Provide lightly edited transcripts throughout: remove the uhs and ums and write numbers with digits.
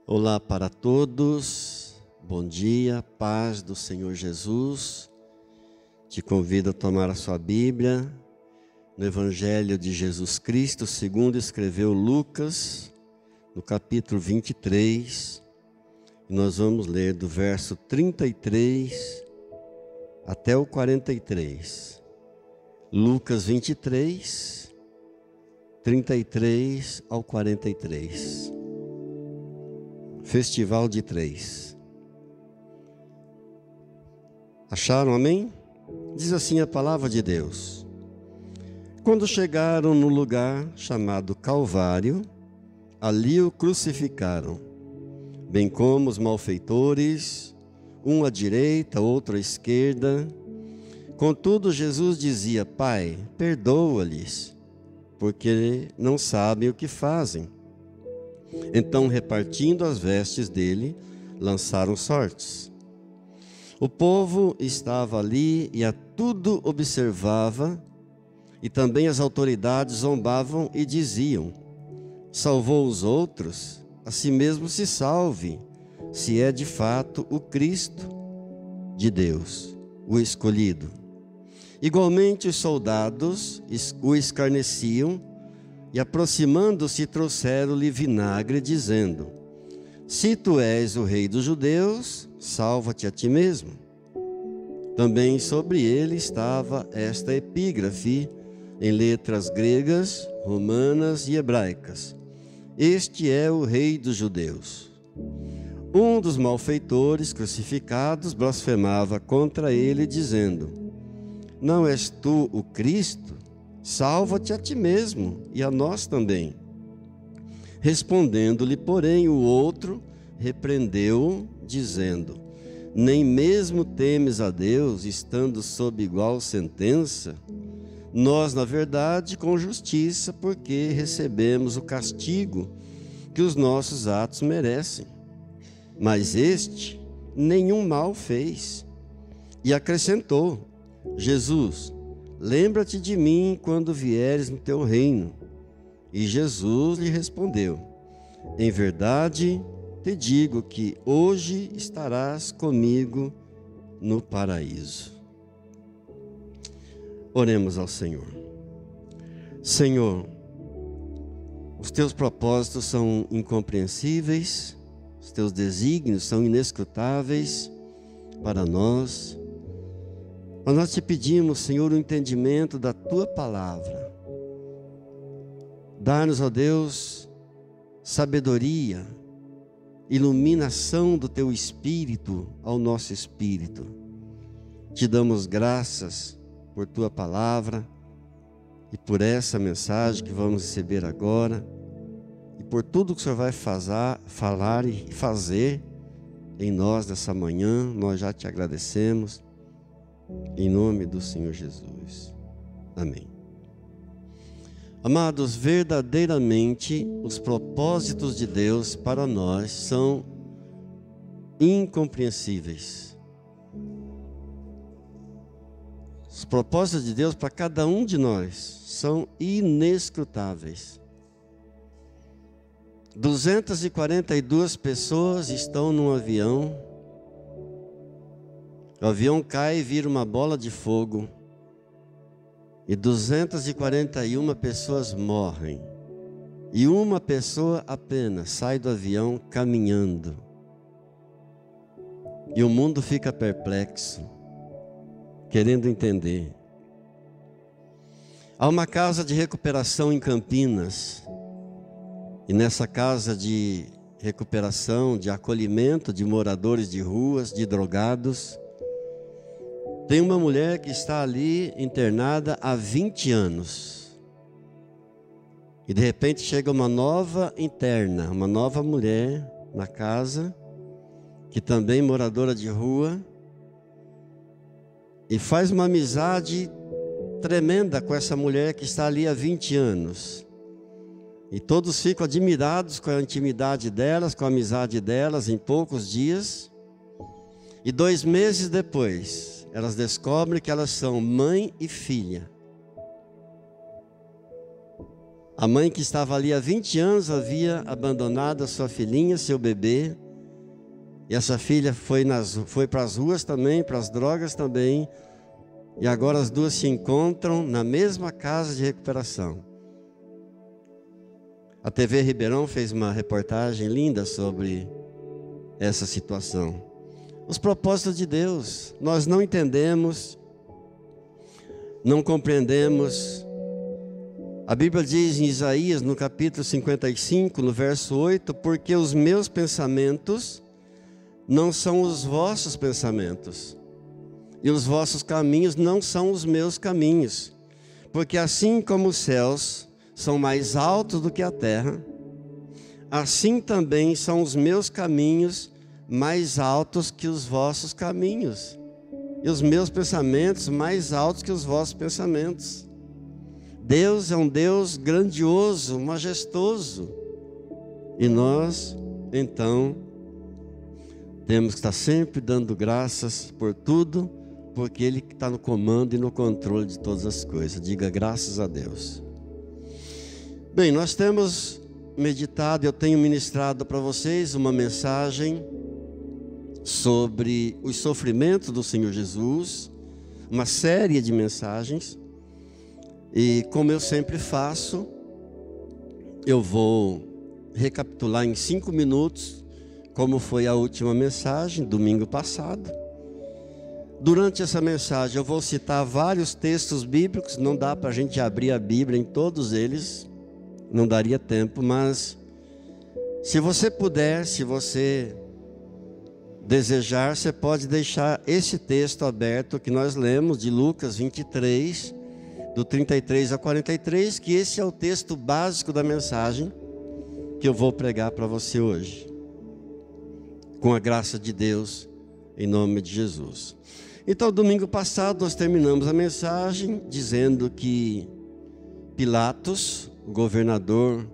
Olá para todos, bom dia, paz do Senhor Jesus. Te convido a tomar a sua Bíblia no Evangelho de Jesus Cristo, segundo escreveu Lucas, no capítulo 23. Nós vamos ler do verso 33 até o 43. Lucas 23, 33 ao 43. Festival de Três. Acharam, amém? Diz assim a palavra de Deus. Quando chegaram no lugar chamado Calvário, ali o crucificaram, bem como os malfeitores, um à direita, outro à esquerda. Contudo, Jesus dizia: Pai, perdoa-lhes, porque não sabem o que fazem. Então, repartindo as vestes dele, lançaram sortes. O povo estava ali e a tudo observava, e também as autoridades zombavam e diziam: salvou os outros, a si mesmo se salve, se é de fato o Cristo de Deus, o escolhido. Igualmente os soldados o escarneciam, e aproximando-se trouxeram-lhe vinagre, dizendo: se tu és o rei dos judeus, salva-te a ti mesmo. Também sobre ele estava esta epígrafe, em letras gregas, romanas e hebraicas: este é o rei dos judeus. Um dos malfeitores crucificados blasfemava contra ele, dizendo: não és tu o Cristo? Salva-te a ti mesmo e a nós também. Respondendo-lhe, porém, o outro repreendeu-o, dizendo: nem mesmo temes a Deus, estando sob igual sentença? Nós, na verdade, com justiça, porque recebemos o castigo que os nossos atos merecem. Mas este nenhum mal fez. E acrescentou: Jesus, lembra-te de mim quando vieres no teu reino. E Jesus lhe respondeu: em verdade te digo que hoje estarás comigo no paraíso. Oremos ao Senhor. Senhor, os teus propósitos são incompreensíveis, os teus desígnios são inescrutáveis para nós. Mas nós te pedimos, Senhor, o entendimento da Tua palavra. Dá-nos, ó Deus, sabedoria, iluminação do Teu Espírito ao nosso espírito. Te damos graças por Tua palavra e por essa mensagem que vamos receber agora e por tudo que o Senhor vai falar e fazer em nós nessa manhã. Nós já te agradecemos. Em nome do Senhor Jesus. Amém. Amados, verdadeiramente os propósitos de Deus para nós são incompreensíveis. Os propósitos de Deus para cada um de nós são inescrutáveis. 242 pessoas estão num avião. O avião cai e vira uma bola de fogo. E 241 pessoas morrem. E uma pessoa apenas sai do avião caminhando. E o mundo fica perplexo, querendo entender. Há uma casa de recuperação em Campinas. E nessa casa de recuperação, de acolhimento de moradores de ruas, de drogados, tem uma mulher que está ali internada há 20 anos. E de repente chega uma nova interna, uma nova mulher na casa, que também é moradora de rua, e faz uma amizade tremenda com essa mulher que está ali há 20 anos. E todos ficam admirados com a intimidade delas, com a amizade delas em poucos dias. E 2 meses depois, elas descobrem que elas são mãe e filha. A mãe que estava ali há 20 anos havia abandonado a sua filhinha, seu bebê. E essa filha foi para as ruas também, para as drogas também. E agora as duas se encontram na mesma casa de recuperação. A TV Ribeirão fez uma reportagem linda sobre essa situação. Os propósitos de Deus, nós não entendemos, não compreendemos. A Bíblia diz em Isaías, no capítulo 55, no verso 8, porque os meus pensamentos não são os vossos pensamentos, e os vossos caminhos não são os meus caminhos. Porque assim como os céus são mais altos do que a terra, assim também são os meus caminhos mais altos que os vossos caminhos, e os meus pensamentos mais altos que os vossos pensamentos. Deus é um Deus grandioso, majestoso, e nós, então, temos que estar sempre dando graças por tudo, porque Ele está no comando e no controle de todas as coisas. Diga graças a Deus. Bem, nós temos meditado, eu tenho ministrado para vocês uma mensagem sobre os sofrimentos do Senhor Jesus, uma série de mensagens, e como eu sempre faço, eu vou recapitular em 5 minutos como foi a última mensagem, domingo passado. Durante essa mensagem eu vou citar vários textos bíblicos, não dá para a gente abrir a Bíblia em todos eles, não daria tempo, mas se você puder, se você desejar, você pode deixar esse texto aberto que nós lemos de Lucas 23, do 33 a 43, que esse é o texto básico da mensagem que eu vou pregar para você hoje, com a graça de Deus, em nome de Jesus. Então, domingo passado nós terminamos a mensagem dizendo que Pilatos, o governador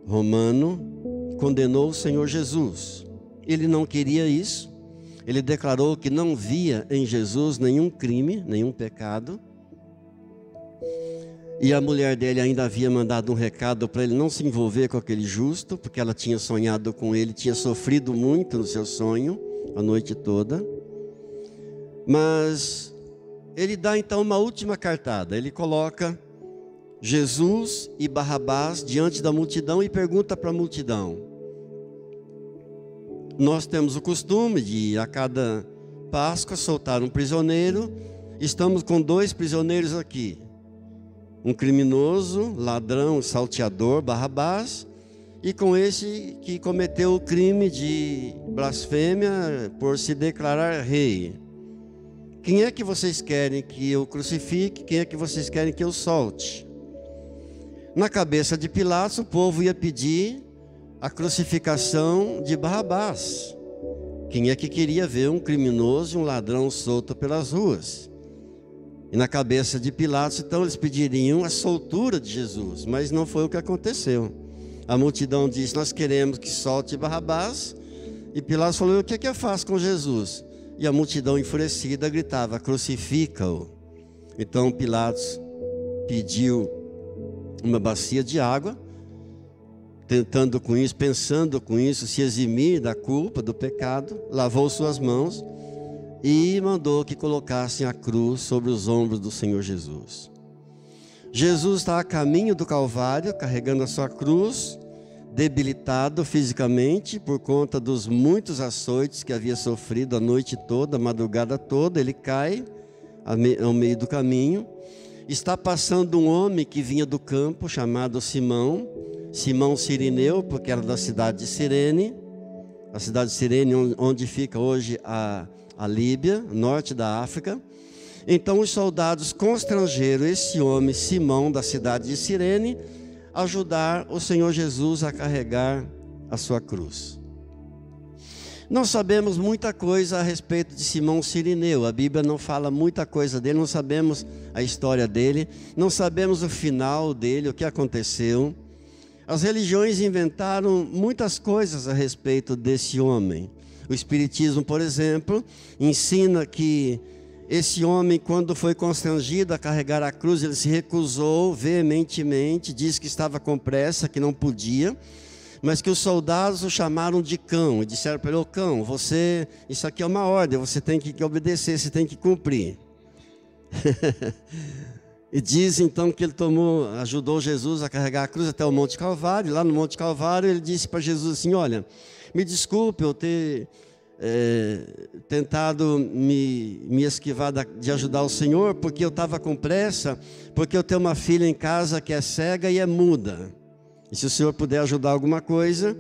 romano, condenou o Senhor Jesus. Ele não queria isso. Ele declarou que não via em Jesus nenhum crime, nenhum pecado. E a mulher dele ainda havia mandado um recado para ele não se envolver com aquele justo, porque ela tinha sonhado com ele, tinha sofrido muito no seu sonho, a noite toda. Mas ele dá então uma última cartada. Ele coloca Jesus e Barrabás diante da multidão e pergunta para a multidão: nós temos o costume de a cada Páscoa soltar um prisioneiro. Estamos com 2 prisioneiros aqui, um criminoso, ladrão, salteador, Barrabás, e com esse que cometeu o crime de blasfêmia por se declarar rei. Quem é que vocês querem que eu crucifique? Quem é que vocês querem que eu solte? Na cabeça de Pilatos, o povo ia pedir a crucificação de Barrabás. Quem é que queria ver um criminoso e um ladrão solto pelas ruas? E na cabeça de Pilatos, então, eles pediriam a soltura de Jesus, mas não foi o que aconteceu. A multidão disse: nós queremos que solte Barrabás. E Pilatos falou: o que é que eu faço com Jesus? E a multidão enfurecida gritava: crucifica-o. Então Pilatos pediu uma bacia de água, tentando com isso, pensando com isso, se eximir da culpa, do pecado. Lavou suas mãos e mandou que colocassem a cruz sobre os ombros do Senhor Jesus. Jesus está a caminho do Calvário, carregando a sua cruz, debilitado fisicamente por conta dos muitos açoites que havia sofrido a noite toda, a madrugada toda. Ele cai ao meio do caminho. Está passando um homem que vinha do campo, chamado Simão Cirineu, porque era da cidade de Cirene, a cidade de Cirene, onde fica hoje a Líbia, norte da África. Então os soldados constrangeram esse homem, Simão, da cidade de Cirene, a ajudar o Senhor Jesus a carregar a sua cruz. Não sabemos muita coisa a respeito de Simão Cirineu. A Bíblia não fala muita coisa dele, não sabemos a história dele, não sabemos o final dele, o que aconteceu. As religiões inventaram muitas coisas a respeito desse homem. O Espiritismo, por exemplo, ensina que esse homem, quando foi constrangido a carregar a cruz, ele se recusou veementemente, disse que estava com pressa, que não podia, mas que os soldados o chamaram de cão e disseram para ele: ô cão, isso aqui é uma ordem, você tem que obedecer, você tem que cumprir. E diz então que ele ajudou Jesus a carregar a cruz até o Monte Calvário. Lá no Monte Calvário ele disse para Jesus assim: olha, me desculpe eu ter tentado me esquivar de ajudar o Senhor, porque eu estava com pressa, porque eu tenho uma filha em casa que é cega e é muda, e se o Senhor puder ajudar alguma coisa.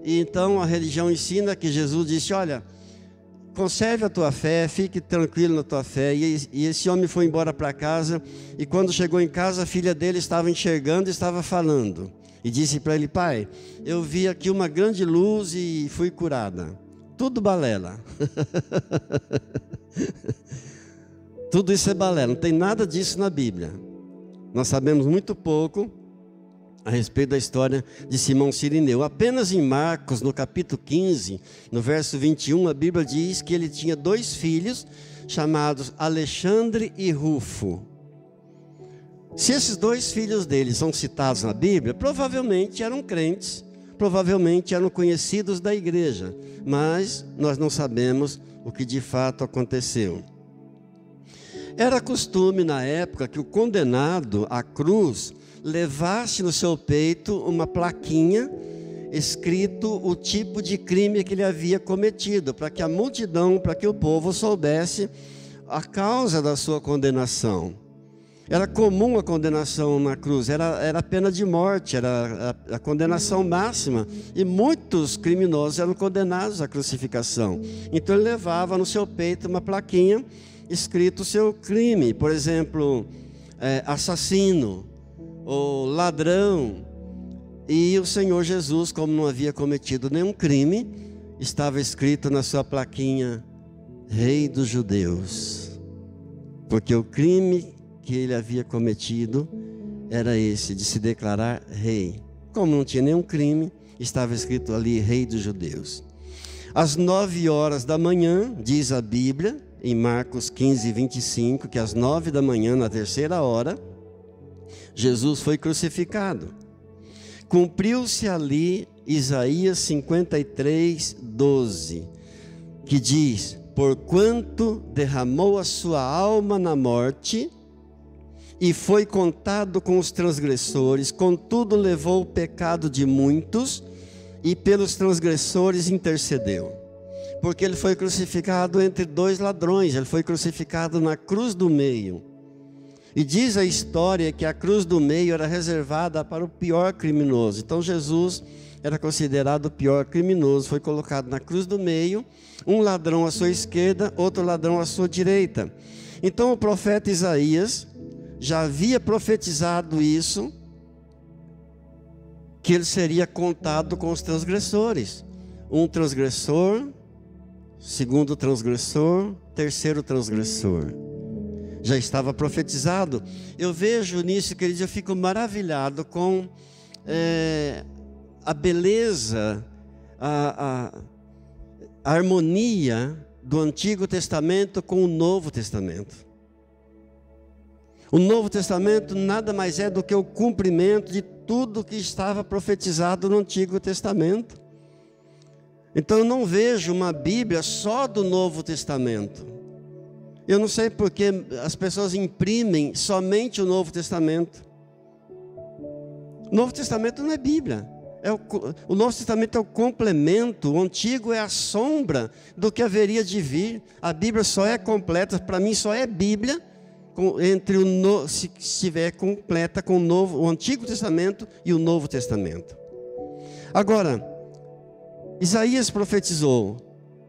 E então a religião ensina que Jesus disse: olha, conserve a tua fé, fique tranquilo na tua fé. E esse homem foi embora para casa, e quando chegou em casa, a filha dele estava enxergando e estava falando, e disse para ele: pai, eu vi aqui uma grande luz e fui curada. Tudo balela. Tudo isso é balela, não tem nada disso na Bíblia. Nós sabemos muito pouco a respeito da história de Simão Cirineu. Apenas em Marcos, no capítulo 15, no verso 21, a Bíblia diz que ele tinha 2 filhos, chamados Alexandre e Rufo. Se esses 2 filhos dele são citados na Bíblia, provavelmente eram crentes, provavelmente eram conhecidos da igreja, mas nós não sabemos o que de fato aconteceu. Era costume na época que o condenado à cruz levasse no seu peito uma plaquinha escrito o tipo de crime que ele havia cometido, para que a multidão, para que o povo soubesse a causa da sua condenação. Era comum a condenação na cruz, era a pena de morte, era a condenação máxima, e muitos criminosos eram condenados à crucificação. Então ele levava no seu peito uma plaquinha escrito o seu crime, por exemplo, assassino ou ladrão. E o Senhor Jesus, como não havia cometido nenhum crime, estava escrito na sua plaquinha: Rei dos Judeus, porque o crime que ele havia cometido era esse, de se declarar rei. Como não tinha nenhum crime, estava escrito ali: Rei dos Judeus. Às 9 horas da manhã, diz a Bíblia, em Marcos 15, 25, que às 9 da manhã, na 3ª hora, Jesus foi crucificado. Cumpriu-se ali Isaías 53, 12, que diz: porquanto derramou a sua alma na morte, e foi contado com os transgressores, contudo levou o pecado de muitos, e pelos transgressores intercedeu. Porque ele foi crucificado entre 2 ladrões, ele foi crucificado na cruz do meio. E diz a história que a cruz do meio era reservada para o pior criminoso. Então Jesus era considerado o pior criminoso, foi colocado na cruz do meio, um ladrão à sua esquerda, outro ladrão à sua direita. Então o profeta Isaías já havia profetizado isso, que ele seria contado com os transgressores. Um transgressor, segundo transgressor, terceiro transgressor. Já estava profetizado. Eu vejo nisso, queridos, eu fico maravilhado com a beleza, a harmonia do Antigo Testamento com o Novo Testamento. O Novo Testamento nada mais é do que o cumprimento de tudo que estava profetizado no Antigo Testamento. Então eu não vejo uma Bíblia só do Novo Testamento. Eu não sei porque as pessoas imprimem somente o Novo Testamento. O Novo Testamento não é Bíblia. O Novo Testamento é o complemento, o Antigo é a sombra do que haveria de vir. A Bíblia só é completa, para mim só é Bíblia, se estiver completa com o Antigo Testamento e o Novo Testamento. Agora, Isaías profetizou: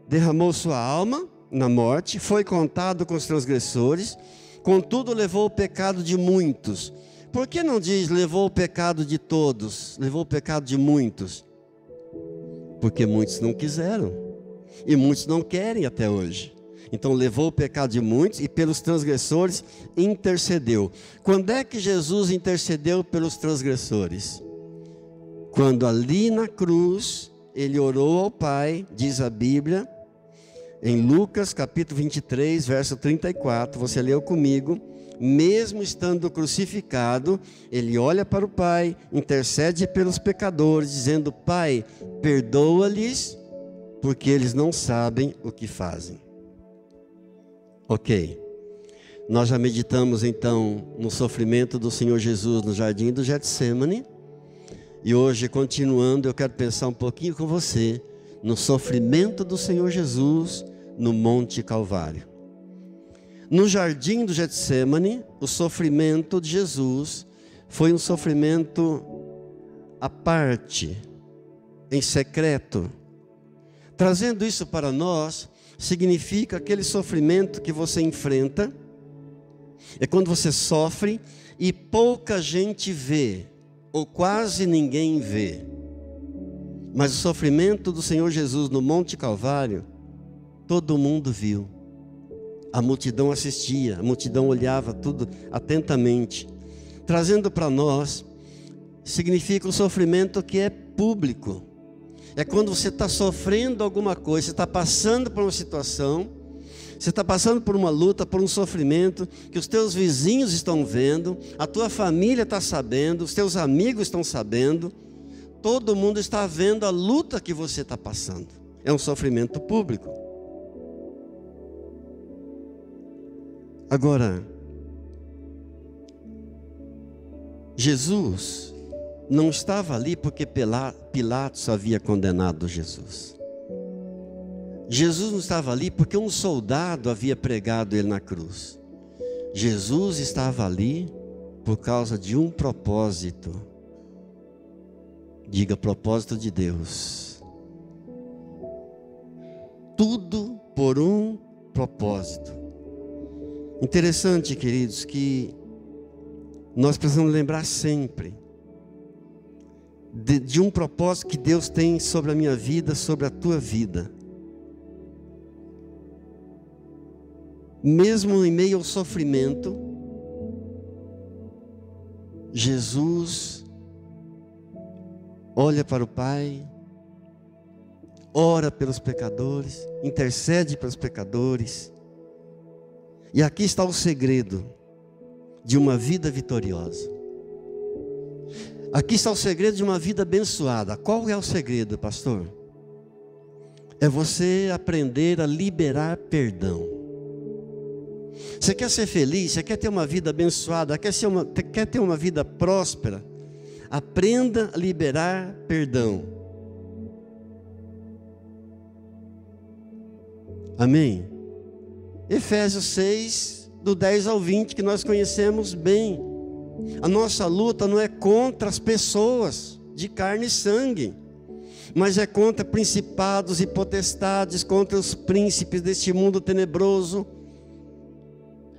derramou sua alma na morte, foi contado com os transgressores, contudo levou o pecado de muitos. Por que não diz levou o pecado de todos, levou o pecado de muitos? Porque muitos não quiseram, e muitos não querem até hoje. Então levou o pecado de muitos e pelos transgressores intercedeu. Quando é que Jesus intercedeu pelos transgressores? Quando ali na cruz ele orou ao Pai, diz a Bíblia, Em Lucas capítulo 23, verso 34, você leu comigo. Mesmo estando crucificado, ele olha para o Pai, intercede pelos pecadores, dizendo: Pai, perdoa-lhes, porque eles não sabem o que fazem. Ok, nós já meditamos então no sofrimento do Senhor Jesus no jardim do Getsêmani, e hoje, continuando, eu quero pensar um pouquinho com você no sofrimento do Senhor Jesus no Monte Calvário. No jardim do Getsêmani, o sofrimento de Jesus foi um sofrimento à parte, em secreto. Trazendo isso para nós, significa aquele sofrimento que você enfrenta, é quando você sofre e pouca gente vê, ou quase ninguém vê. Mas o sofrimento do Senhor Jesus no Monte Calvário, todo mundo viu. A multidão assistia, a multidão olhava tudo atentamente. Trazendo para nós, significa um sofrimento que é público. É quando você está sofrendo alguma coisa, você está passando por uma situação, você está passando por uma luta, por um sofrimento, que os teus vizinhos estão vendo, a tua família está sabendo, os teus amigos estão sabendo, todo mundo está vendo a luta que você está passando. É um sofrimento público. Agora, Jesus não estava ali porque Pilatos havia condenado Jesus. Jesus não estava ali porque um soldado havia pregado ele na cruz. Jesus estava ali por causa de um propósito. Diga: propósito de Deus. Tudo por um propósito. Interessante, queridos, que nós precisamos lembrar sempre de um propósito que Deus tem sobre a minha vida, sobre a tua vida. Mesmo em meio ao sofrimento, Jesus olha para o Pai, ora pelos pecadores, intercede pelos pecadores. E aqui está o segredo de uma vida vitoriosa. Aqui está o segredo de uma vida abençoada. Qual é o segredo, pastor? É você aprender a liberar perdão. Você quer ser feliz? Você quer ter uma vida abençoada? Quer ter uma vida próspera? Aprenda a liberar perdão. Amém? Efésios 6, do 10 ao 20, que nós conhecemos bem. A nossa luta não é contra as pessoas de carne e sangue, mas é contra principados e potestades, contra os príncipes deste mundo tenebroso,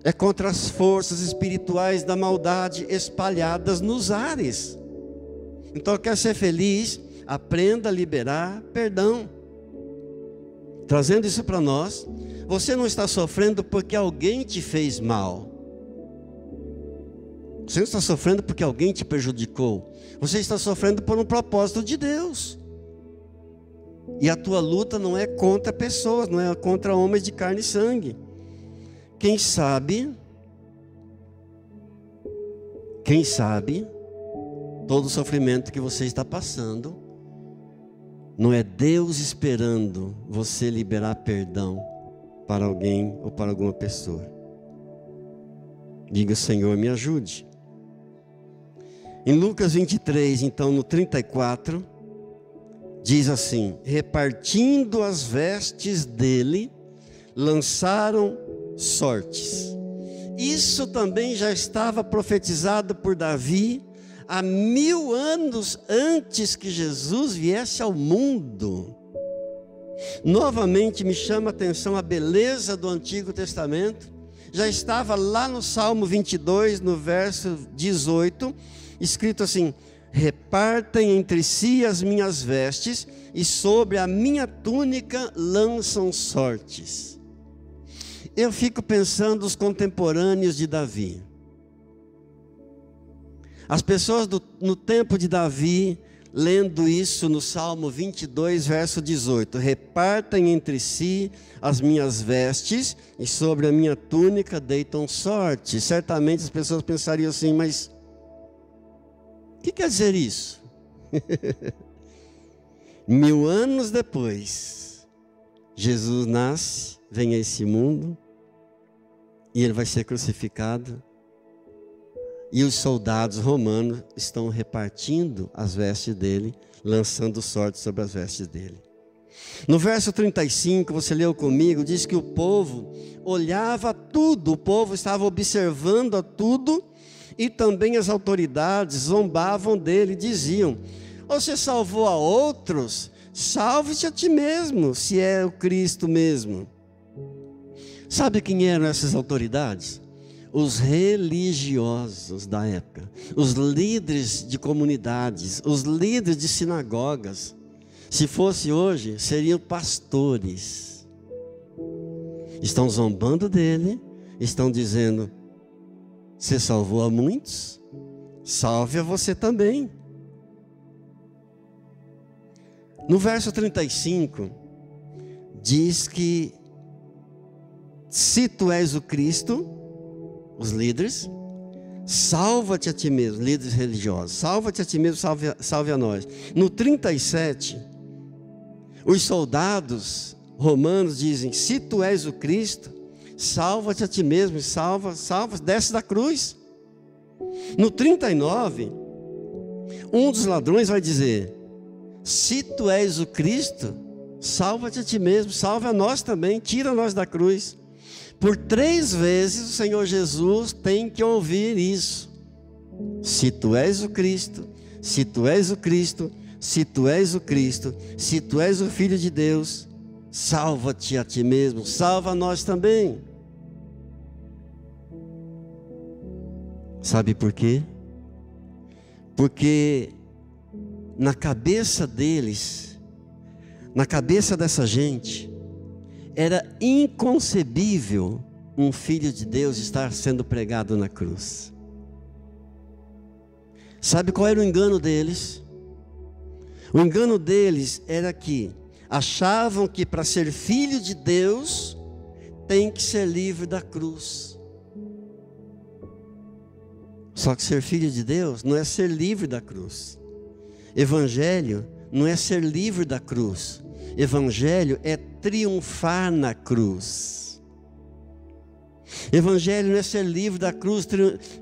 é contra as forças espirituais da maldade espalhadas nos ares. Então, quer ser feliz? Aprenda a liberar perdão. Trazendo isso para nós, você não está sofrendo porque alguém te fez mal. Você não está sofrendo porque alguém te prejudicou. Você está sofrendo por um propósito de Deus. E a tua luta não é contra pessoas, não é contra homens de carne e sangue. Quem sabe, todo o sofrimento que você está passando, não é Deus esperando você liberar perdão para alguém ou para alguma pessoa. Diga: Senhor, me ajude. Em Lucas 23, então no 34, diz assim: repartindo as vestes dele, lançaram sortes. Isso também já estava profetizado por Davi há 1000 anos antes que Jesus viesse ao mundo. Novamente me chama a atenção a beleza do Antigo Testamento. Já estava lá no Salmo 22, no verso 18, escrito assim: repartem entre si as minhas vestes, e sobre a minha túnica lançam sortes. Eu fico pensando os contemporâneos de Davi. As pessoas no tempo de Davi lendo isso no Salmo 22, verso 18: repartem entre si as minhas vestes, e sobre a minha túnica deitam sorte. Certamente as pessoas pensariam assim, mas o que quer dizer isso? 1000 anos depois, Jesus nasce, vem a esse mundo, e ele vai ser crucificado, e os soldados romanos estão repartindo as vestes dele, lançando sorte sobre as vestes dele. No verso 35, você leu comigo, diz que o povo olhava tudo, o povo estava observando a tudo, e também as autoridades zombavam dele, diziam: você salvou a outros, salve-te a ti mesmo, se é o Cristo mesmo. Sabe quem eram essas autoridades? Os religiosos da época, os líderes de comunidades, os líderes de sinagogas. Se fosse hoje, seriam pastores. Estão zombando dele, estão dizendo: você salvou a muitos, salve a você também. No verso 35, diz que se tu és o Cristo, os líderes, salva-te a ti mesmo, líderes religiosos, salva-te a ti mesmo, salve a nós. No 37, os soldados romanos dizem: se tu és o Cristo, salva-te a ti mesmo, salva, desce da cruz. No 39, um dos ladrões vai dizer: se tu és o Cristo, salva-te a ti mesmo, salve a nós também, tira nós da cruz. Por 3 vezes o Senhor Jesus tem que ouvir isso: se tu és o Cristo, se tu és o Cristo, se tu és o Cristo, se tu és o Filho de Deus, salva-te a ti mesmo, salva a nós também. Sabe por quê? Porque na cabeça deles, na cabeça dessa gente, era inconcebível um Filho de Deus estar sendo pregado na cruz. Sabe qual era o engano deles? O engano deles era que achavam que para ser filho de Deus tem que ser livre da cruz. Só que ser filho de Deus não é ser livre da cruz. Evangelho não é ser livre da cruz. Evangelho é triunfar na cruz. Evangelho não é ser livre da cruz.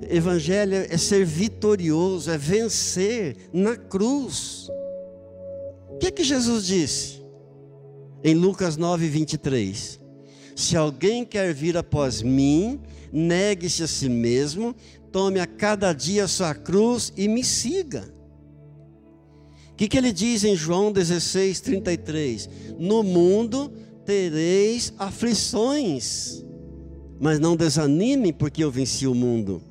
Evangelho é ser vitorioso, é vencer na cruz. O que Jesus disse em Lucas 9, 23? Se alguém quer vir após mim, negue-se a si mesmo, tome a cada dia a sua cruz e me siga. O que ele diz em João 16, 33? No mundo tereis aflições, mas não desanimem, porque eu venci o mundo.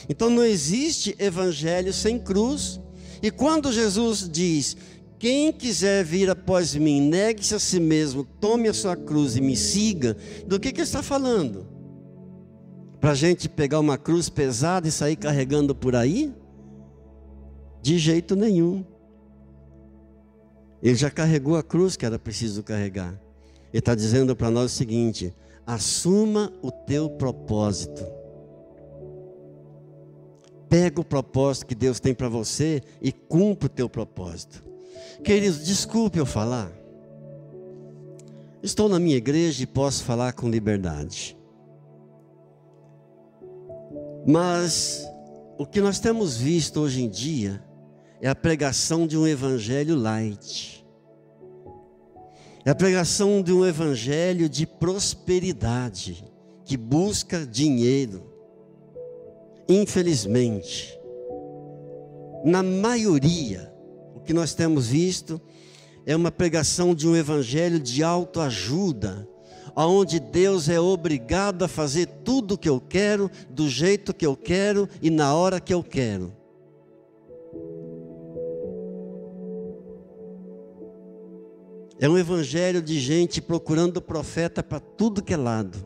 Então não existe evangelho sem cruz. E quando Jesus diz: quem quiser vir após mim, negue-se a si mesmo, tome a sua cruz e me siga, do que ele está falando? Para a gente pegar uma cruz pesada e sair carregando por aí? De jeito nenhum. Ele já carregou a cruz que era preciso carregar. Ele está dizendo para nós o seguinte: assuma o teu propósito. Pega o propósito que Deus tem para você e cumpra o teu propósito. Queridos, desculpe eu falar. Estou na minha igreja e posso falar com liberdade. Mas o que nós temos visto hoje em dia é a pregação de um evangelho light. É a pregação de um evangelho de prosperidade, que busca dinheiro. Infelizmente, na maioria, o que nós temos visto é uma pregação de um evangelho de autoajuda, onde Deus é obrigado a fazer tudo o que eu quero, do jeito que eu quero e na hora que eu quero. É um evangelho de gente procurando profeta para tudo que é lado.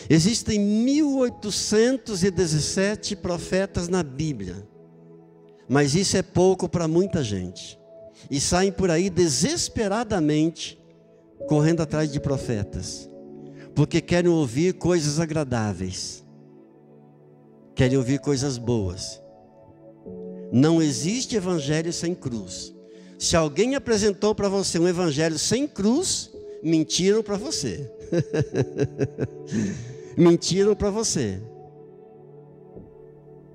Existem 1817 profetas na Bíblia. Mas isso é pouco para muita gente. E saem por aí desesperadamente correndo atrás de profetas, porque querem ouvir coisas agradáveis, querem ouvir coisas boas. Não existe evangelho sem cruz. Se alguém apresentou para você um evangelho sem cruz, mentiram para você. Mentiram para você.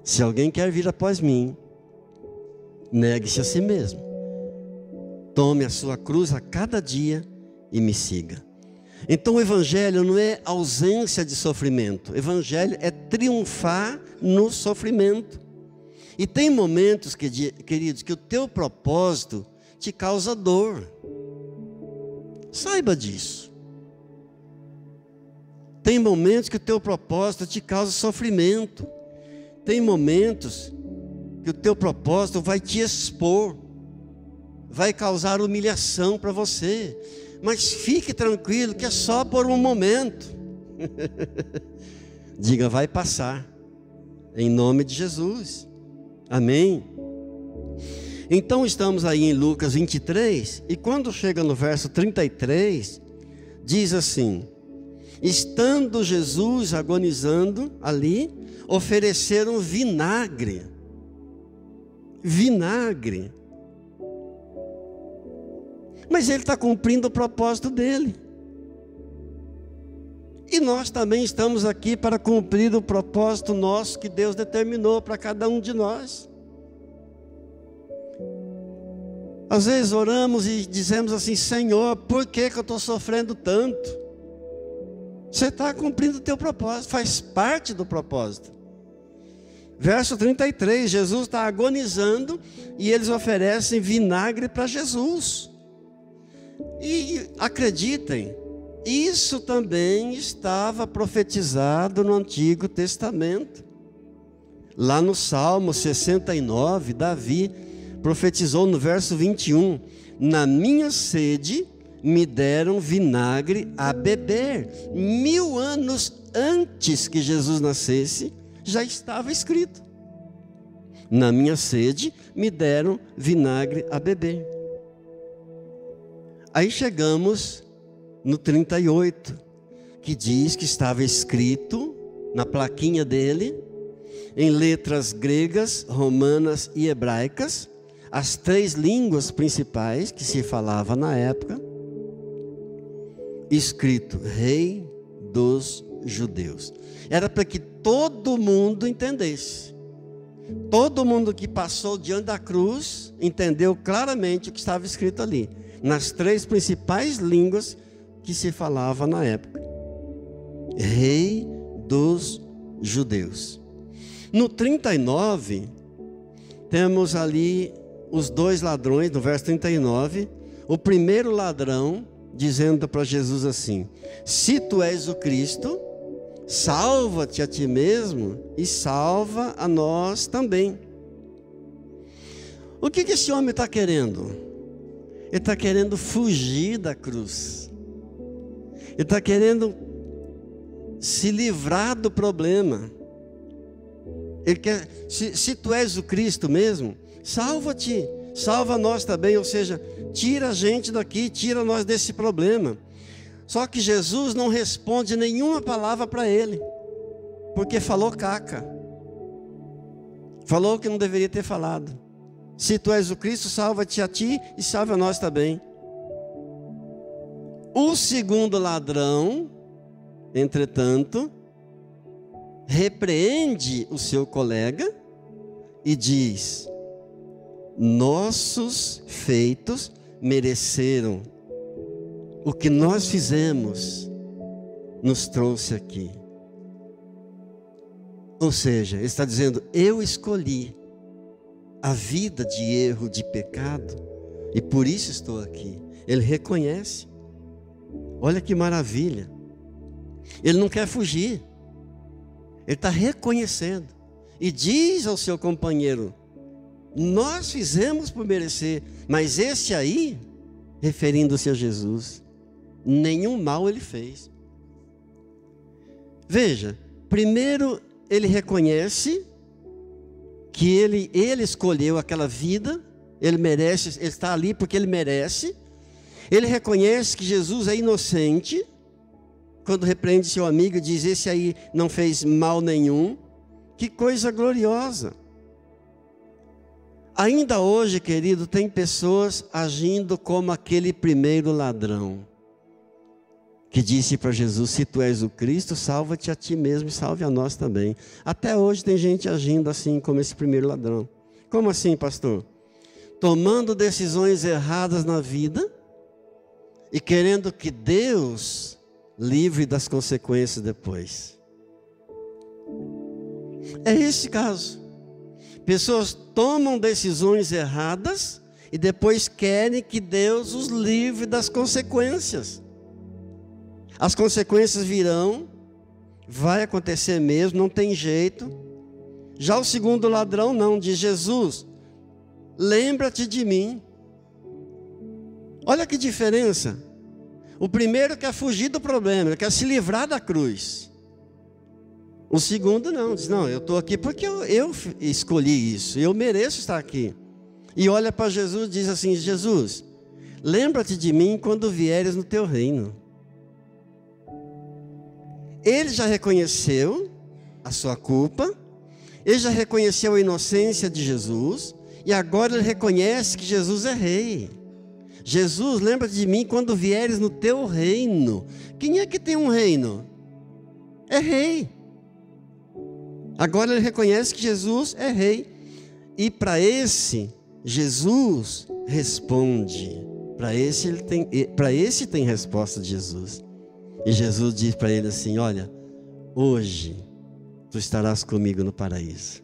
Se alguém quer vir após mim, negue-se a si mesmo. Tome a sua cruz a cada dia e me siga. Então o evangelho não é ausência de sofrimento. O evangelho é triunfar no sofrimento. E tem momentos, queridos, que o teu propósito te causa dor. Saiba disso. Tem momentos que o teu propósito te causa sofrimento. Tem momentos que o teu propósito vai te expor, vai causar humilhação para você. Mas fique tranquilo que é só por um momento. Diga, vai passar. Em nome de Jesus. Amém? Então estamos aí em Lucas 23. E quando chega no verso 33, diz assim: estando Jesus agonizando ali, ofereceram vinagre. Vinagre. Mas ele está cumprindo o propósito dele. E nós também estamos aqui para cumprir o propósito nosso que Deus determinou para cada um de nós. Às vezes oramos e dizemos assim: Senhor, por que eu estou sofrendo tanto? Você está cumprindo o teu propósito, faz parte do propósito. Verso 33, Jesus está agonizando e eles oferecem vinagre para Jesus. E acreditem, isso também estava profetizado no Antigo Testamento. Lá no Salmo 69, Davi profetizou no verso 21: na minha sede me deram vinagre a beber. 1000 anos antes que Jesus nascesse, já estava escrito: na minha sede me deram vinagre a beber. Aí chegamos no 38, que diz que estava escrito na plaquinha dele, em letras gregas, romanas e hebraicas, as 3 línguas principais que se falava na época, escrito: Rei dos Judeus. Era para que todo mundo entendesse. Todo mundo que passou diante da cruz entendeu claramente o que estava escrito ali, nas 3 principais línguas que se falava na época. Rei dos Judeus. No 39, temos ali os 2 ladrões, no verso 39, o primeiro ladrão dizendo para Jesus assim: se tu és o Cristo, salva-te a ti mesmo e salva a nós também. O que esse homem está querendo? Ele está querendo fugir da cruz. Ele está querendo se livrar do problema. Ele quer, se tu és o Cristo mesmo, salva-te, salva nós também. Ou seja, tira a gente daqui, tira nós desse problema. Só que Jesus não responde nenhuma palavra para ele, porque falou caca. Falou o que não deveria ter falado. Se tu és o Cristo, salva-te a ti e salva a nós também. O segundo ladrão, entretanto, repreende o seu colega e diz: nossos feitos mereceram. O que nós fizemos nos trouxe aqui. Ou seja, ele está dizendo: eu escolhi a vida de erro, de pecado, e por isso estou aqui. Ele reconhece. Olha que maravilha. Ele não quer fugir. Ele está reconhecendo. E diz ao seu companheiro: nós fizemos por merecer, mas esse aí, referindo-se a Jesus, nenhum mal ele fez. Veja, primeiro ele reconhece que ele escolheu aquela vida, ele merece, ele está ali porque ele merece. Ele reconhece que Jesus é inocente, quando repreende seu amigo e diz: esse aí não fez mal nenhum. Que coisa gloriosa! Ainda hoje, querido, tem pessoas agindo como aquele primeiro ladrão, que disse para Jesus: se tu és o Cristo, salva-te a ti mesmo e salve a nós também. Até hoje tem gente agindo assim como esse primeiro ladrão. Como assim, pastor? Tomando decisões erradas na vida e querendo que Deus livre das consequências depois. É esse caso. Pessoas tomam decisões erradas e depois querem que Deus os livre das consequências. As consequências virão, vai acontecer mesmo, não tem jeito. Já o segundo ladrão não, diz: Jesus, lembra-te de mim. Olha que diferença. O primeiro quer fugir do problema, ele quer se livrar da cruz. O segundo não, diz: não, eu estou aqui porque eu escolhi isso, eu mereço estar aqui. E olha para Jesus e diz assim: Jesus, lembra-te de mim quando vieres no teu reino. Ele já reconheceu a sua culpa, ele já reconheceu a inocência de Jesus, e agora ele reconhece que Jesus é rei. Jesus, lembra-te de mim quando vieres no teu reino. Quem é que tem um reino? É rei. Agora ele reconhece que Jesus é rei. E para esse, Jesus responde. Para esse tem resposta de Jesus. E Jesus diz para ele assim: olha, hoje tu estarás comigo no paraíso.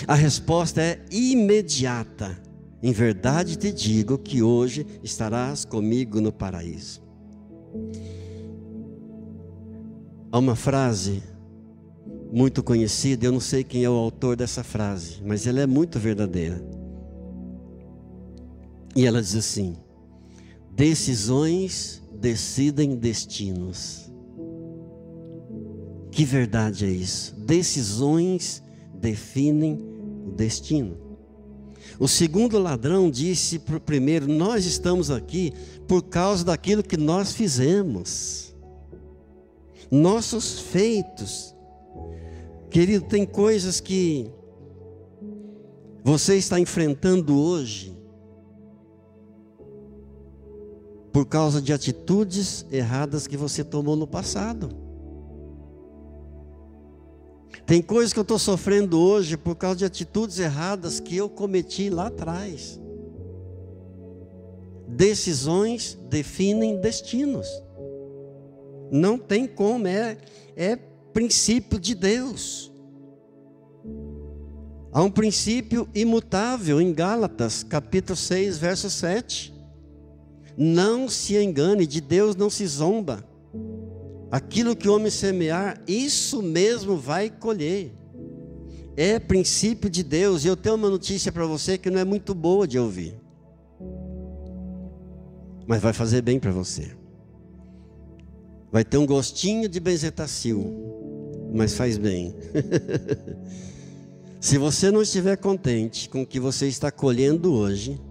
A resposta é imediata. Em verdade te digo que hoje estarás comigo no paraíso. Há uma frase muito conhecida, eu não sei quem é o autor dessa frase, mas ela é muito verdadeira. E ela diz assim: decisões decidem destinos. Que verdade é isso? Decisões definem o destino. O segundo ladrão disse para o primeiro: nós estamos aqui por causa daquilo que nós fizemos, nossos feitos. Querido, tem coisas que você está enfrentando hoje por causa de atitudes erradas que você tomou no passado. Tem coisas que eu estou sofrendo hoje por causa de atitudes erradas que eu cometi lá atrás. Decisões definem destinos. Não tem como, é princípio de Deus. Há um princípio imutável em Gálatas, capítulo 6, verso 7. Não se engane, de Deus não se zomba. Aquilo que o homem semear, isso mesmo vai colher. É princípio de Deus. E eu tenho uma notícia para você que não é muito boa de ouvir, mas vai fazer bem para você. Vai ter um gostinho de benzetacil, mas faz bem. Se você não estiver contente com o que você está colhendo hoje,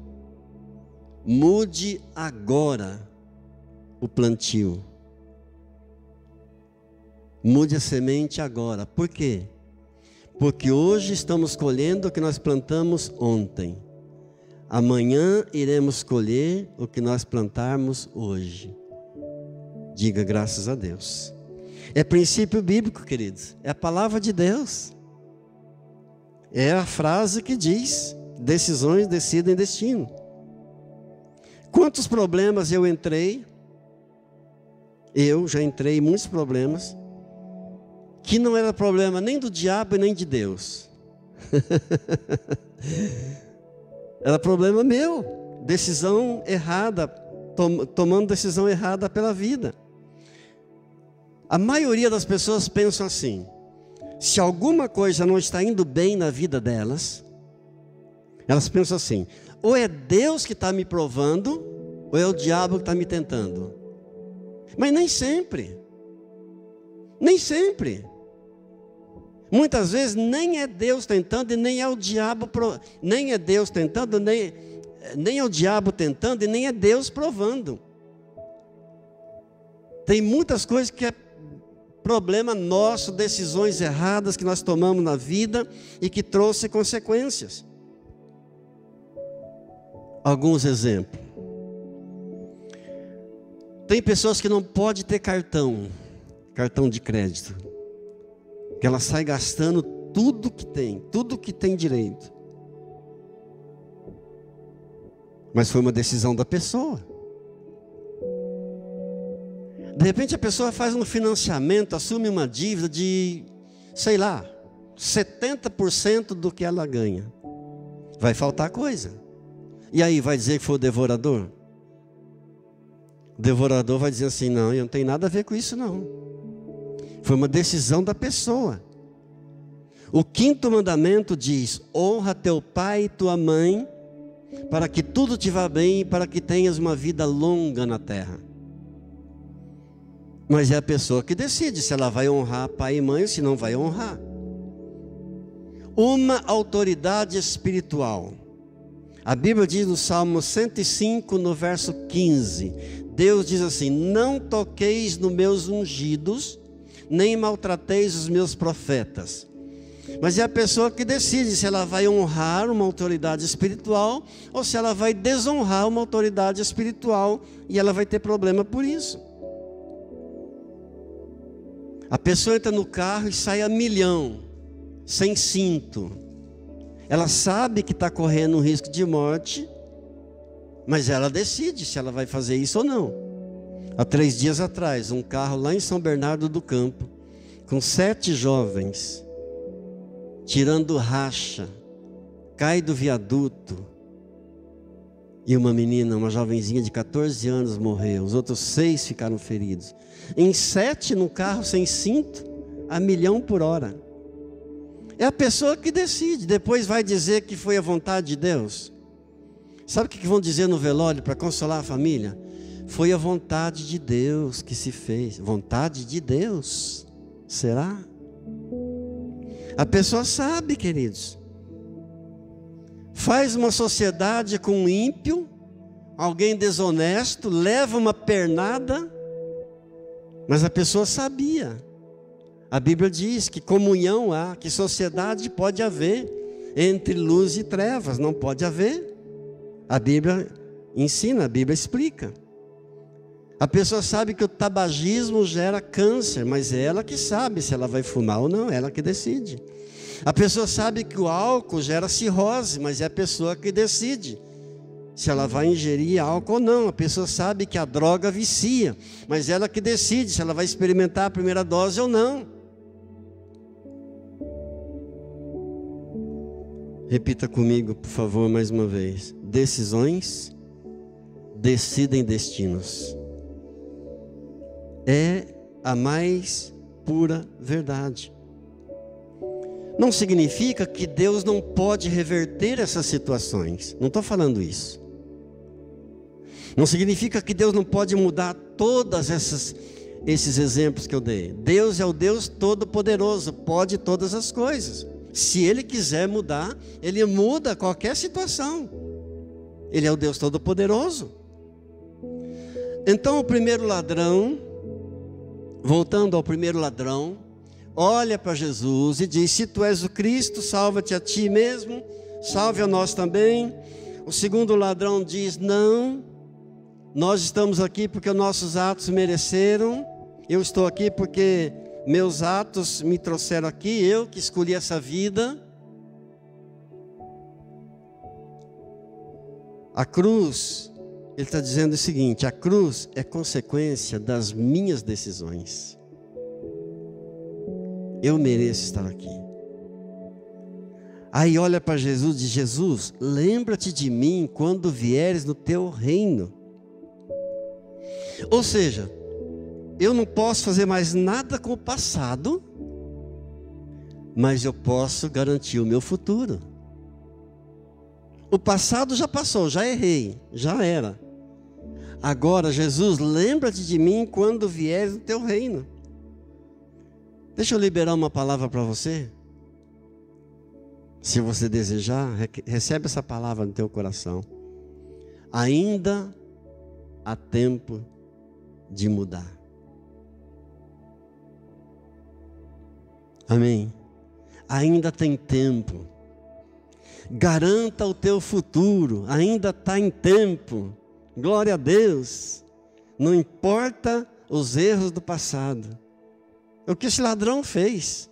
mude agora o plantio. Mude a semente agora. Por quê? Porque hoje estamos colhendo o que nós plantamos ontem. Amanhã iremos colher o que nós plantarmos hoje. Diga graças a Deus. É princípio bíblico, queridos. É a palavra de Deus. É a frase que diz: decisões decidem destino. Quantos problemas eu entrei? Eu já entrei em muitos problemas que não era problema nem do diabo e nem de Deus. Era problema meu. Decisão errada, tomando decisão errada pela vida. A maioria das pessoas pensam assim: se alguma coisa não está indo bem na vida delas, elas pensam assim: ou é Deus que está me provando, ou é o diabo que está me tentando. Mas nem sempre. Nem sempre. Muitas vezes nem é Deus tentando e nem é o diabo, nem é Deus tentando, nem é o diabo tentando e nem é Deus provando. Tem muitas coisas que é problema nosso, decisões erradas que nós tomamos na vida e que trouxe consequências. Alguns exemplos. Tem pessoas que não podem ter cartão de crédito, que ela sai gastando tudo que tem direito. Mas foi uma decisão da pessoa. De repente a pessoa faz um financiamento, assume uma dívida de, 70% do que ela ganha. Vai faltar coisa. E aí vai dizer que foi o devorador? O devorador vai dizer assim, não, eu não tenho nada a ver com isso não. Foi uma decisão da pessoa. O 5º mandamento diz, honra teu pai e tua mãe, para que tudo te vá bem e para que tenhas uma vida longa na terra. Mas é a pessoa que decide se ela vai honrar pai e mãe ou se não vai honrar. Uma autoridade espiritual. A Bíblia diz no Salmo 105, no verso 15, Deus diz assim, não toqueis nos meus ungidos, nem maltrateis os meus profetas. Mas é a pessoa que decide se ela vai honrar uma autoridade espiritual ou se ela vai desonrar uma autoridade espiritual e ela vai ter problema por isso. A pessoa entra no carro e sai a milhão, sem cinto. Ela sabe que está correndo um risco de morte, mas ela decide se ela vai fazer isso ou não. Há 3 dias atrás, um carro lá em São Bernardo do Campo, com 7 jovens, tirando racha, cai do viaduto, e uma menina, uma jovenzinha de 14 anos morreu, os outros 6 ficaram feridos. Em 7 no carro sem cinto, a 1.000 por hora. É a pessoa que decide, depois vai dizer que foi a vontade de Deus. Sabe o que vão dizer no velório para consolar a família? Foi a vontade de Deus que se fez. Vontade de Deus? Será? A pessoa sabe, queridos. Faz uma sociedade com um ímpio, alguém desonesto, leva uma pernada, mas a pessoa sabia. A Bíblia diz que comunhão há, que sociedade pode haver entre luz e trevas, não pode haver. A Bíblia ensina, a Bíblia explica. A pessoa sabe que o tabagismo gera câncer, mas é ela que sabe se ela vai fumar ou não, é ela que decide. A pessoa sabe que o álcool gera cirrose, mas é a pessoa que decide se ela vai ingerir álcool ou não. A pessoa sabe que a droga vicia, mas é ela que decide se ela vai experimentar a primeira dose ou não. Repita comigo, por favor, mais uma vez. Decisões decidem destinos. É a mais pura verdade. Não significa que Deus não pode reverter essas situações. Não estou falando isso. Não significa que Deus não pode mudar todos esses exemplos que eu dei. Deus é o Deus Todo-Poderoso, pode todas as coisas. Se Ele quiser mudar, Ele muda qualquer situação. Ele é o Deus Todo-Poderoso. Então o primeiro ladrão, voltando ao primeiro ladrão, olha para Jesus e diz, se tu és o Cristo, salva-te a ti mesmo, salve a nós também. O segundo ladrão diz, não, nós estamos aqui porque os nossos atos mereceram, eu estou aqui porque meus atos me trouxeram aqui, eu que escolhi essa vida. A cruz, ele está dizendo o seguinte, a cruz é consequência das minhas decisões. Eu mereço estar aqui. Aí olha para Jesus e diz, Jesus, lembra-te de mim quando vieres no teu reino. Ou seja, eu não posso fazer mais nada com o passado, mas eu posso garantir o meu futuro. O passado já passou, já errei, já era. Agora, Jesus, lembra-te de mim quando vieres no teu reino. Deixa eu liberar uma palavra para você. Se você desejar, recebe essa palavra no teu coração. Ainda há tempo de mudar. Amém? Ainda tem tempo. Garanta o teu futuro, ainda está em tempo. Glória a Deus. Não importa os erros do passado. É o que esse ladrão fez.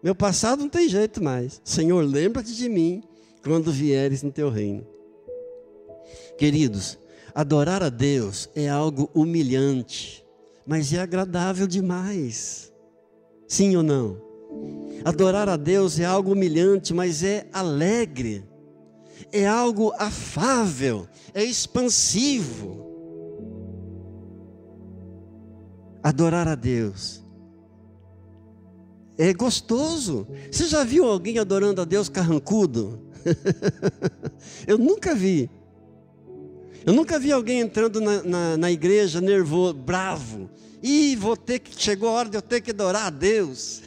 Meu passado não tem jeito mais. Senhor, lembra-te de mim quando vieres no teu reino. Queridos, adorar a Deus é algo humilhante, mas é agradável demais. Sim ou não? Adorar a Deus é algo humilhante, mas é alegre. É algo afável, é expansivo. Adorar a Deus é gostoso. Você já viu alguém adorando a Deus carrancudo? Eu nunca vi. Eu nunca vi alguém entrando na igreja nervoso, bravo. Ih, chegou a hora de eu ter que adorar a Deus.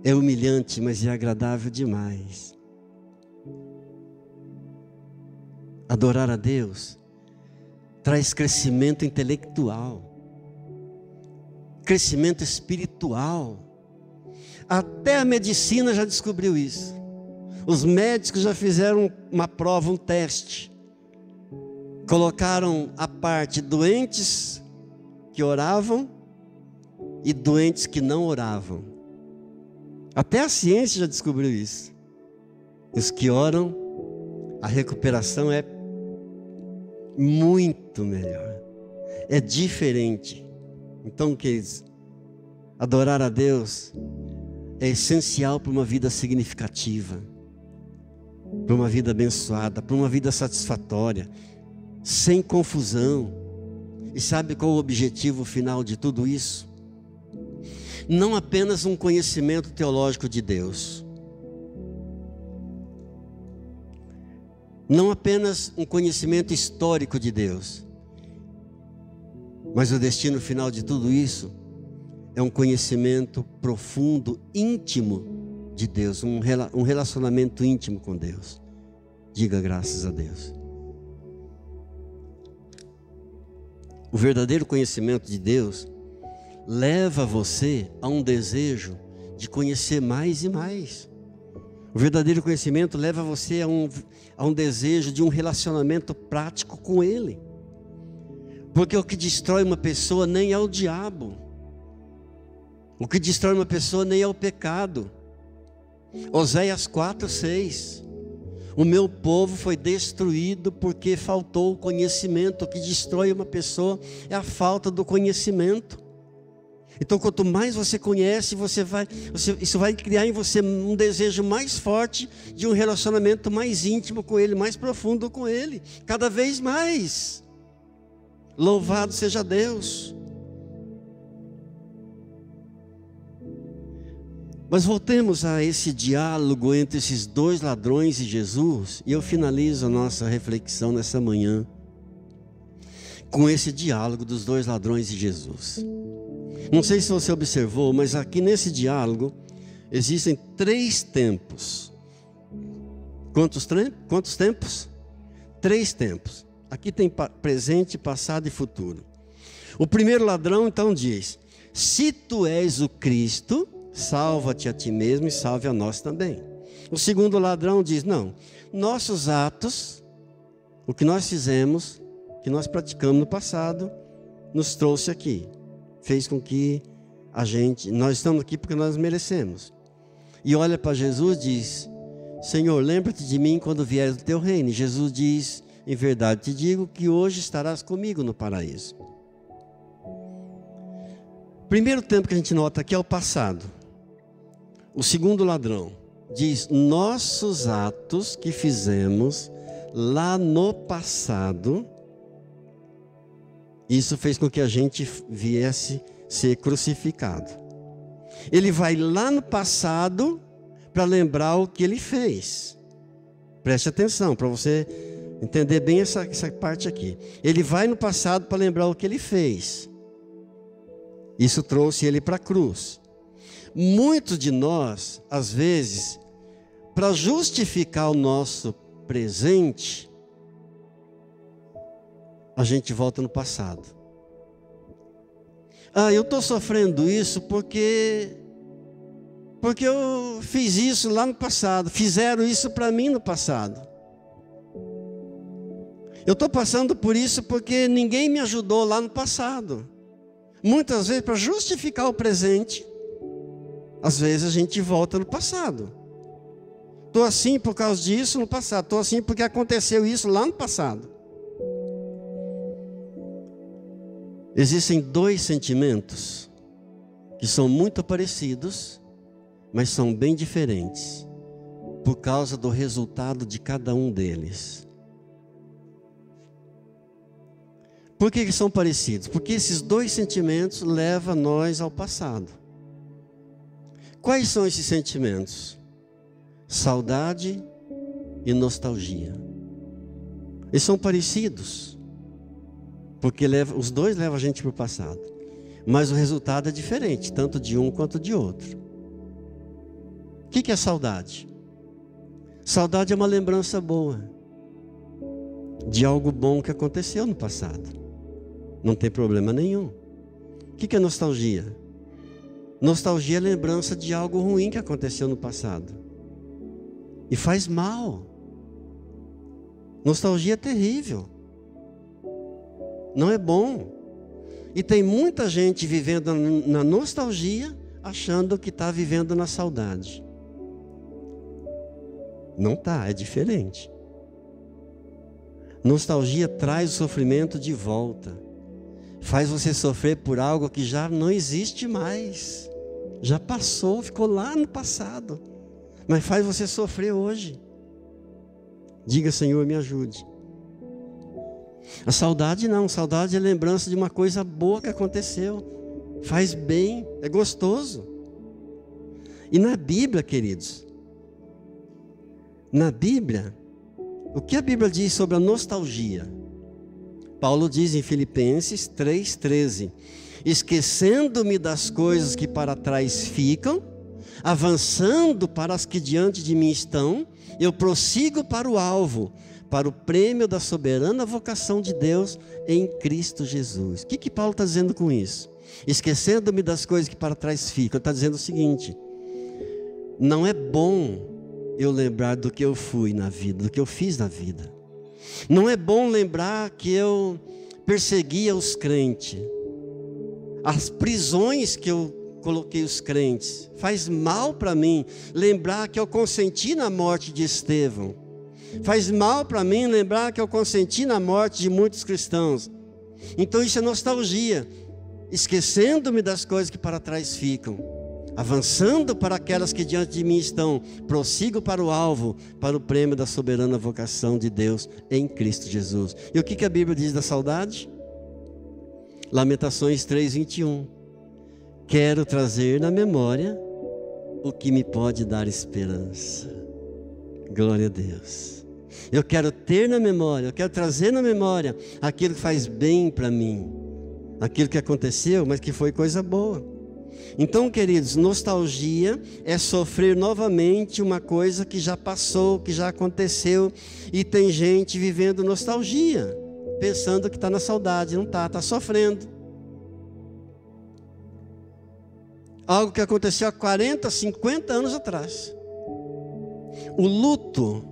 É humilhante, mas é agradável demais. Adorar a Deus traz crescimento intelectual, crescimento espiritual. Até a medicina já descobriu isso. Os médicos já fizeram uma prova, um teste. Colocaram à parte doentes que oravam e doentes que não oravam. Até a ciência já descobriu isso. Os que oram, a recuperação é muito melhor. É diferente. Então, queridos, adorar a Deus é essencial para uma vida significativa, para uma vida abençoada, para uma vida satisfatória, sem confusão. E sabe qual é o objetivo final de tudo isso? Não apenas um conhecimento teológico de Deus, não apenas um conhecimento histórico de Deus, mas o destino final de tudo isso é um conhecimento profundo, íntimo de Deus, um relacionamento íntimo com Deus. Diga graças a Deus. O verdadeiro conhecimento de Deus leva você a um desejo de conhecer mais e mais. O verdadeiro conhecimento leva você a um desejo de um relacionamento prático com Ele. Porque o que destrói uma pessoa nem é o diabo. O que destrói uma pessoa nem é o pecado. Oséias 4:6. O meu povo foi destruído porque faltou o conhecimento. O que destrói uma pessoa é a falta do conhecimento. Então, quanto mais você conhece, isso vai criar em você um desejo mais forte de um relacionamento mais íntimo com Ele, mais profundo com Ele, cada vez mais. Louvado seja Deus. Mas voltemos a esse diálogo entre esses dois ladrões e Jesus, e eu finalizo a nossa reflexão nessa manhã com esse diálogo dos dois ladrões e Jesus. Não sei se você observou, mas aqui nesse diálogo existem 3 tempos. Quantos tempos? 3 tempos. Aqui tem presente, passado e futuro. O primeiro ladrão então diz: se tu és o Cristo, salva-te a ti mesmo e salve a nós também. O segundo ladrão diz: não, nossos atos, o que nós fizemos, que nós praticamos no passado, nos trouxe aqui. Fez com que nós estamos aqui porque nós merecemos. E olha para Jesus e diz: Senhor, lembra-te de mim quando vieres do teu reino. E Jesus diz: em verdade te digo que hoje estarás comigo no paraíso. Primeiro tempo que a gente nota aqui é o passado. O segundo ladrão diz: nossos atos que fizemos lá no passado, isso fez com que a gente viesse ser crucificado. Ele vai lá no passado para lembrar o que ele fez. Preste atenção para você entender bem essa parte aqui. Ele vai no passado para lembrar o que ele fez. Isso trouxe ele para a cruz. Muitos de nós, às vezes, para justificar o nosso presente, a gente volta no passado. Eu estou sofrendo isso porque eu fiz isso lá no passado, fizeram isso para mim no passado. Eu estou passando por isso porque ninguém me ajudou lá no passado. Muitas vezes, para justificar o presente, às vezes a gente volta no passado. Estou assim por causa disso no passado, estou assim porque aconteceu isso lá no passado. Existem dois sentimentos que são muito parecidos, mas são bem diferentes, por causa do resultado de cada um deles. Por que são parecidos? Porque esses dois sentimentos levam nós ao passado. Quais são esses sentimentos? Saudade e nostalgia. Eles são parecidos, porque os dois levam a gente para o passado. Mas o resultado é diferente, tanto de um quanto de outro. O que é saudade? Saudade é uma lembrança boa de algo bom que aconteceu no passado. Não tem problema nenhum. O que é nostalgia? Nostalgia é lembrança de algo ruim que aconteceu no passado. E faz mal. Nostalgia é terrível. Não é bom. E tem muita gente vivendo na nostalgia, achando que está vivendo na saudade. Não está, é diferente. Nostalgia traz o sofrimento de volta. Faz você sofrer por algo que já não existe mais. Já passou, ficou lá no passado. Mas faz você sofrer hoje. Diga, Senhor, me ajude. A saudade não, saudade é lembrança de uma coisa boa que aconteceu. Faz bem, é gostoso. E na Bíblia, queridos, na Bíblia, o que a Bíblia diz sobre a nostalgia? Paulo diz em Filipenses 3,13: esquecendo-me das coisas que para trás ficam, avançando para as que diante de mim estão, eu prossigo para o alvo, para o prêmio da soberana vocação de Deus em Cristo Jesus. O que Paulo está dizendo com isso? Esquecendo-me das coisas que para trás ficam. Ele está dizendo o seguinte: não é bom eu lembrar do que eu fui na vida, do que eu fiz na vida. Não é bom lembrar que eu perseguia os crentes, as prisões que eu coloquei os crentes. Faz mal para mim lembrar que eu consenti na morte de Estevão. Faz mal para mim lembrar que eu consenti na morte de muitos cristãos. Então isso é nostalgia. Esquecendo-me das coisas que para trás ficam, avançando para aquelas que diante de mim estão, prossigo para o alvo, para o prêmio da soberana vocação de Deus em Cristo Jesus. E o que a Bíblia diz da saudade? Lamentações 3:21. Quero trazer na memória o que me pode dar esperança. Glória a Deus. Eu quero ter na memória, eu quero trazer na memória aquilo que faz bem para mim, aquilo que aconteceu, mas que foi coisa boa. Então, queridos, nostalgia é sofrer novamente uma coisa que já passou, que já aconteceu, e tem gente vivendo nostalgia, pensando que está na saudade. Não está, está sofrendo. Algo que aconteceu há 40, 50 anos atrás. O luto,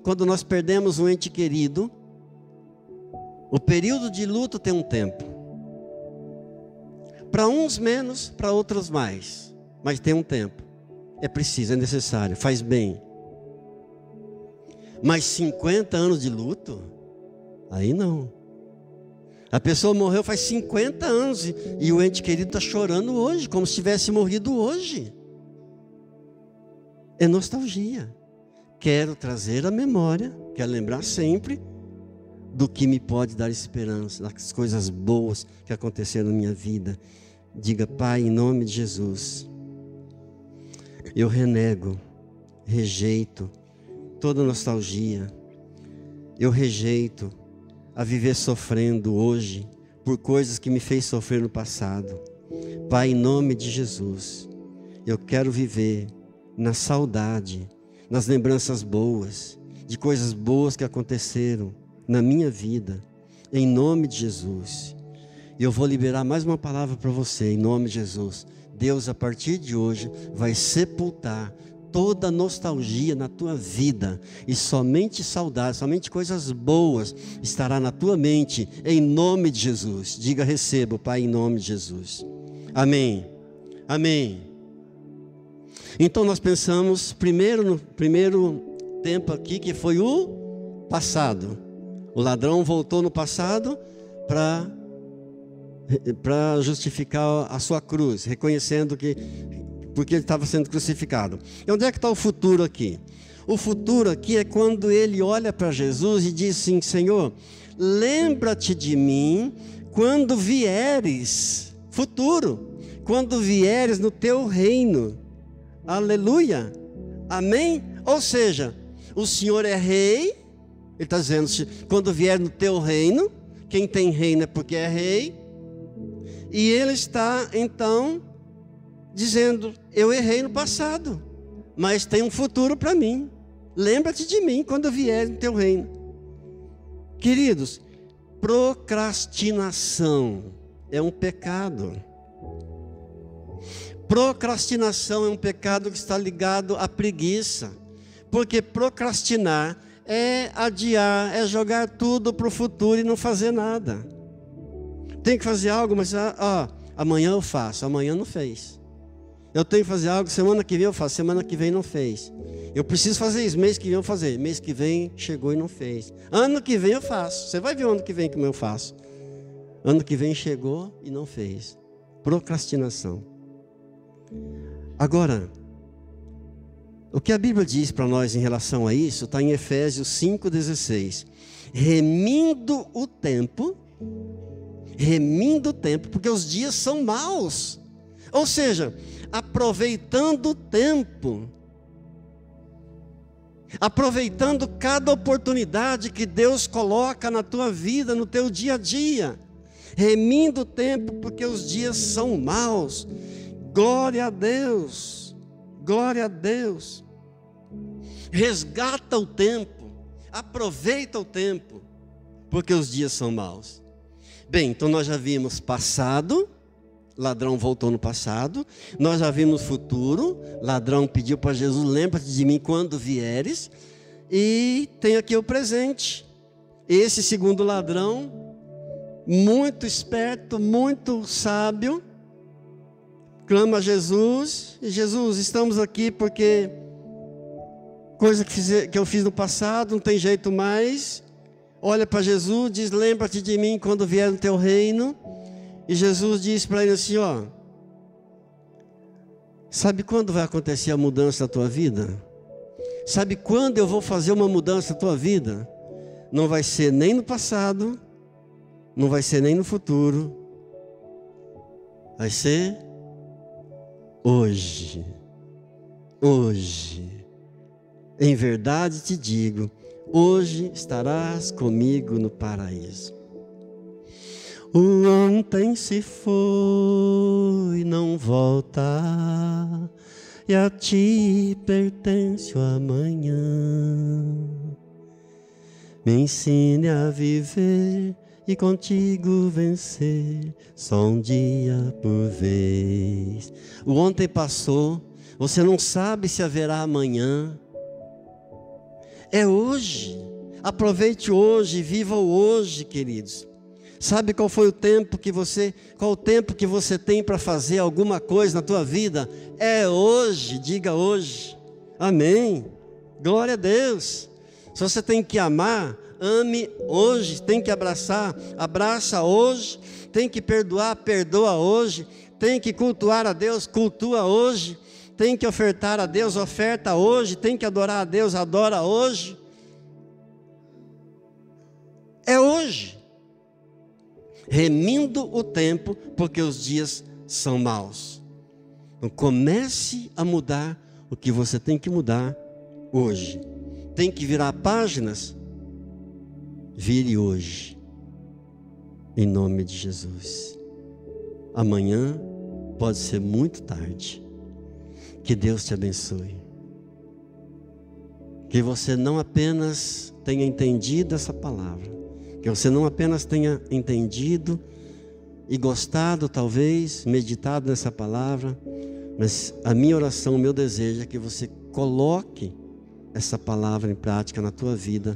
quando nós perdemos um ente querido, o período de luto tem um tempo. Para uns menos, para outros mais. Mas tem um tempo. É preciso, é necessário, faz bem. Mas 50 anos de luto? Aí não. A pessoa morreu faz 50 anos e o ente querido está chorando hoje, como se tivesse morrido hoje. É nostalgia. Quero trazer a memória, quero lembrar sempre do que me pode dar esperança, das coisas boas que aconteceram na minha vida. Diga, Pai, em nome de Jesus, eu renego, rejeito toda nostalgia. Eu rejeito a viver sofrendo hoje por coisas que me fez sofrer no passado. Pai, em nome de Jesus, eu quero viver na saudade, nas lembranças boas, de coisas boas que aconteceram na minha vida, em nome de Jesus. E eu vou liberar mais uma palavra para você, em nome de Jesus. Deus, a partir de hoje, vai sepultar toda nostalgia na tua vida, e somente saudade, somente coisas boas estará na tua mente, em nome de Jesus. Diga: recebo, Pai, em nome de Jesus. Amém. Amém. Então nós pensamos primeiro no primeiro tempo aqui, que foi o passado. O ladrão voltou no passado para justificar a sua cruz, reconhecendo que porque ele estava sendo crucificado. E onde é que está o futuro aqui? O futuro aqui é quando ele olha para Jesus e diz assim: Senhor, lembra-te de mim quando vieres, futuro, quando vieres no teu reino. Aleluia, amém? Ou seja, o Senhor é rei, ele está dizendo, quando vier no teu reino, quem tem reino é porque é rei, e ele está então dizendo: eu errei no passado, mas tem um futuro para mim, lembra-te de mim quando vier no teu reino. Queridos, procrastinação é um pecado. Procrastinação é um pecado que está ligado à preguiça, porque procrastinar é adiar, é jogar tudo para o futuro e não fazer nada. Tem que fazer algo, mas amanhã eu faço, amanhã não fez. Eu tenho que fazer algo, semana que vem eu faço, semana que vem não fez. Eu preciso fazer isso, mês que vem eu vou fazer, mês que vem chegou e não fez. Ano que vem eu faço, você vai ver o ano que vem como eu faço. Ano que vem chegou e não fez. Procrastinação. Agora, o que a Bíblia diz para nós em relação a isso está em Efésios 5,16. Remindo o tempo, porque os dias são maus. Ou seja, aproveitando o tempo, aproveitando cada oportunidade que Deus coloca na tua vida, no teu dia a dia. Remindo o tempo, porque os dias são maus. Glória a Deus, glória a Deus. Resgata o tempo, aproveita o tempo, porque os dias são maus. Bem, então nós já vimos passado, ladrão voltou no passado. Nós já vimos futuro, ladrão pediu para Jesus: lembra-te de mim quando vieres. E tem aqui o presente. Esse segundo ladrão, muito esperto, muito sábio, clama a Jesus: e Jesus, estamos aqui porque coisa que eu fiz no passado, não tem jeito mais. Olha para Jesus, diz: lembra-te de mim quando vier no teu reino. E Jesus diz para ele assim: sabe quando vai acontecer a mudança da tua vida? Sabe quando eu vou fazer uma mudança na tua vida? Não vai ser nem no passado, não vai ser nem no futuro, vai ser hoje. Hoje. Em verdade te digo, hoje estarás comigo no paraíso. O ontem se foi, não volta, e a ti pertence o amanhã. Me ensine a viver e contigo vencer, só um dia por vez. O ontem passou, você não sabe se haverá amanhã. É hoje, aproveite hoje, viva o hoje, queridos. Sabe qual foi o tempo que qual o tempo que você tem para fazer alguma coisa na tua vida? É hoje, diga hoje. Amém. Glória a Deus. Se você tem que amar, ame hoje. Tem que abraçar, abraça hoje. Tem que perdoar, perdoa hoje. Tem que cultuar a Deus, cultua hoje. Tem que ofertar a Deus, oferta hoje. Tem que adorar a Deus, adora hoje. É hoje. Remindo o tempo, porque os dias são maus. Então comece a mudar o que você tem que mudar hoje. Tem que virar páginas? Vire hoje, em nome de Jesus. Amanhã pode ser muito tarde. Que Deus te abençoe. Que você não apenas tenha entendido essa palavra, que você não apenas tenha entendido e gostado, talvez, meditado nessa palavra, mas a minha oração, o meu desejo é que você coloque essa palavra em prática na tua vida,